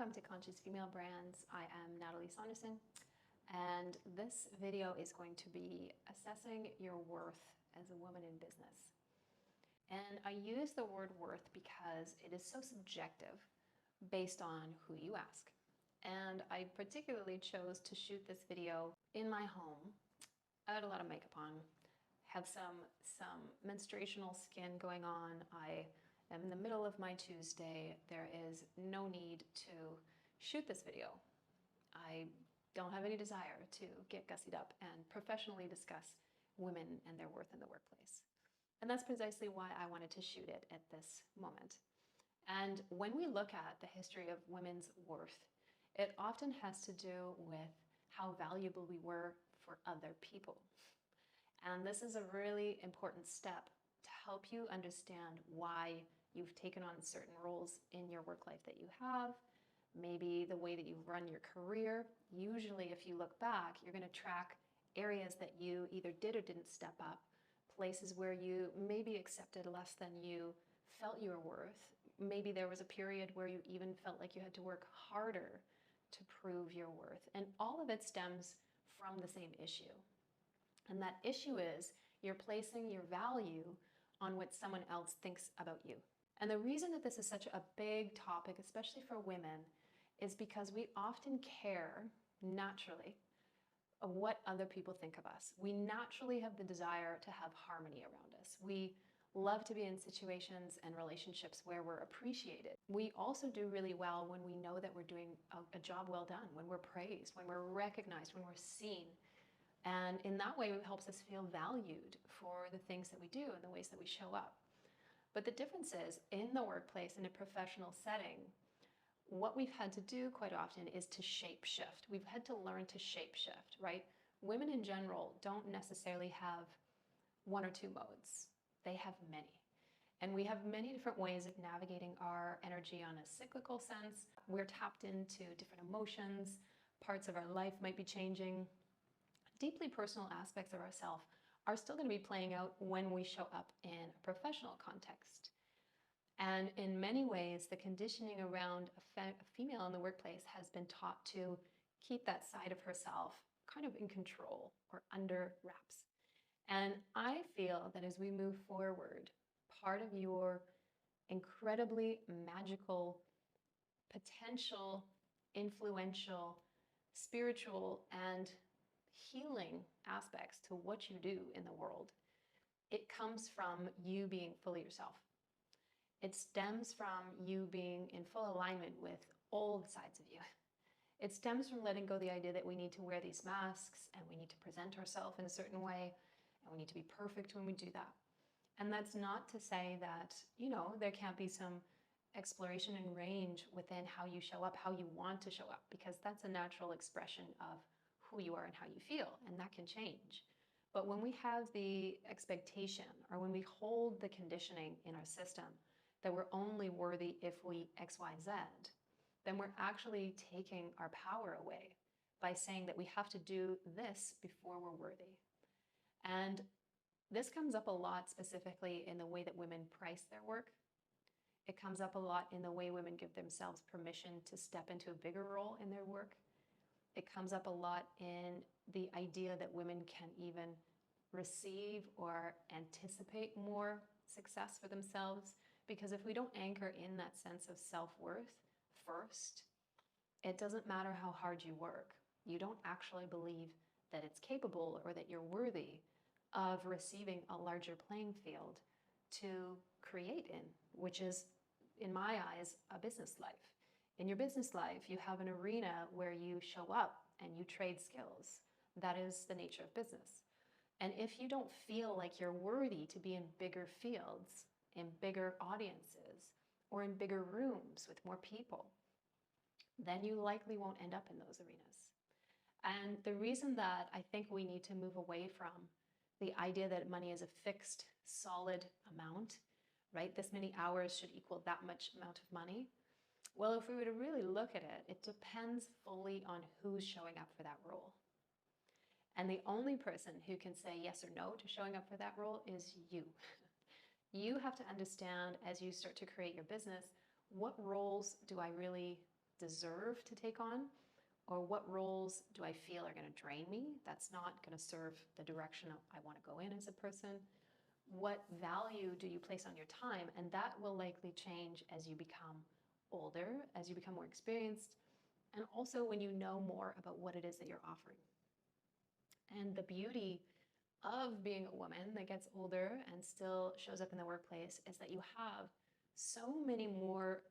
Welcome to Conscious Female Brands. I am Nathalie Saunderson, and this video is going to be assessing your worth as a woman in business. And I use the word worth because it is so subjective based on who you ask. And I particularly chose to shoot this video in my home. I had a lot of makeup on, have some menstruational skin going on. I am in the middle of my Tuesday. There is no need to shoot this video. I don't have any desire to get gussied up and professionally discuss women and their worth in the workplace. And that's precisely why I wanted to shoot it at this moment. And when we look at the history of women's worth, it often has to do with how valuable we were for other people. And this is a really important step to help you understand why you've taken on certain roles in your work life that you have, maybe the way that you run your career. Usually, if you look back, you're going to track areas that you either did or didn't step up, places where you maybe accepted less than you felt you were worth. Maybe there was a period where you even felt like you had to work harder to prove your worth. And all of it stems from the same issue. And that issue is you're placing your value on what someone else thinks about you. And the reason that this is such a big topic, especially for women, is because we often care naturally of what other people think of us. We naturally have the desire to have harmony around us. We love to be in situations and relationships where we're appreciated. We also do really well when we know that we're doing a job well done, when we're praised, when we're recognized, when we're seen. And in that way, it helps us feel valued for the things that we do and the ways that we show up. But the difference is, in the workplace, in a professional setting, what we've had to do quite often is to shape shift. We've had to learn to shape shift, right? Women in general don't necessarily have one or two modes. They have many. And we have many different ways of navigating our energy on a cyclical sense. We're tapped into different emotions. Parts of our life might be changing. Deeply personal aspects of ourselves are still going to be playing out when we show up in a professional context. And in many ways, the conditioning around a female in the workplace has been taught to keep that side of herself kind of in control or under wraps. And I feel that as we move forward, part of your incredibly magical, potential, influential, spiritual, and healing aspects to what you do in the world, it comes from you being fully yourself. It stems from you being in full alignment with all the sides of you. It stems from letting go the idea that we need to wear these masks and we need to present ourselves in a certain way and we need to be perfect when we do that. And that's not to say that, there can't be some exploration and range within how you show up, how you want to show up, because that's a natural expression of who you are and how you feel, and that can change. But when we have the expectation, or when we hold the conditioning in our system that we're only worthy if we X, Y, Z, then we're actually taking our power away by saying that we have to do this before we're worthy. And this comes up a lot specifically in the way that women price their work. It comes up a lot in the way women give themselves permission to step into a bigger role in their work. It comes up a lot in the idea that women can even receive or anticipate more success for themselves. Because if we don't anchor in that sense of self-worth first, it doesn't matter how hard you work. You don't actually believe that it's capable or that you're worthy of receiving a larger playing field to create in, which is, in my eyes, a business life. In your business life, you have an arena where you show up and you trade skills. That is the nature of business. And if you don't feel like you're worthy to be in bigger fields, in bigger audiences, or in bigger rooms with more people, then you likely won't end up in those arenas. And the reason that I think we need to move away from the idea that money is a fixed, solid amount, right? This many hours should equal that much amount of money. Well, if we were to really look at it, it depends fully on who's showing up for that role. And the only person who can say yes or no to showing up for that role is you. You have to understand, as you start to create your business, what roles do I really deserve to take on? Or what roles do I feel are going to drain me? That's not going to serve the direction I want to go in as a person. What value do you place on your time? And that will likely change as you become older, as you become more experienced, and also when you know more about what it is that you're offering. And the beauty of being a woman that gets older and still shows up in the workplace is that you have so many more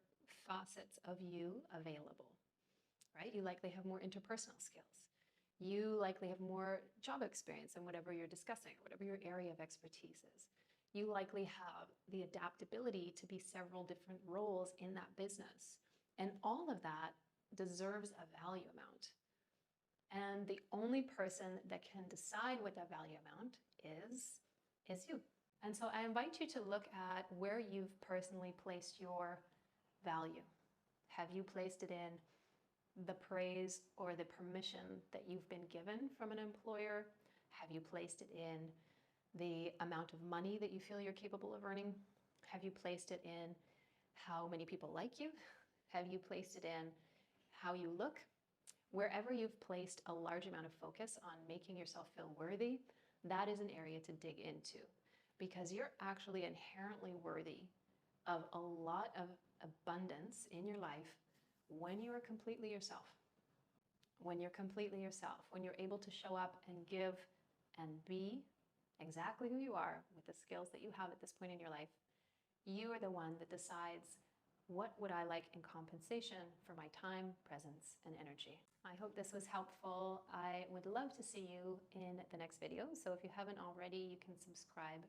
facets of you available, right? You likely have more interpersonal skills. You likely have more job experience in whatever you're discussing, whatever your area of expertise is. You likely have the adaptability to be several different roles in that business. And all of that deserves a value amount. And the only person that can decide what that value amount is you. And so I invite you to look at where you've personally placed your value. Have you placed it in the praise or the permission that you've been given from an employer? Have you placed it in the amount of money that you feel you're capable of earning? Have you placed it in how many people like you? Have you placed it in how you look? Wherever you've placed a large amount of focus on making yourself feel worthy, that is an area to dig into, because you're actually inherently worthy of a lot of abundance in your life when you are completely yourself. When you're completely yourself, when you're able to show up and give and be exactly who you are with the skills that you have at this point in your life, you are the one that decides, what would I like in compensation for my time, presence, and energy? I hope this was helpful. I would love to see you in the next video. So if you haven't already, you can subscribe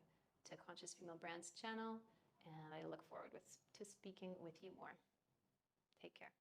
to Conscious Female Brands channel, and I look forward to speaking with you more. Take care.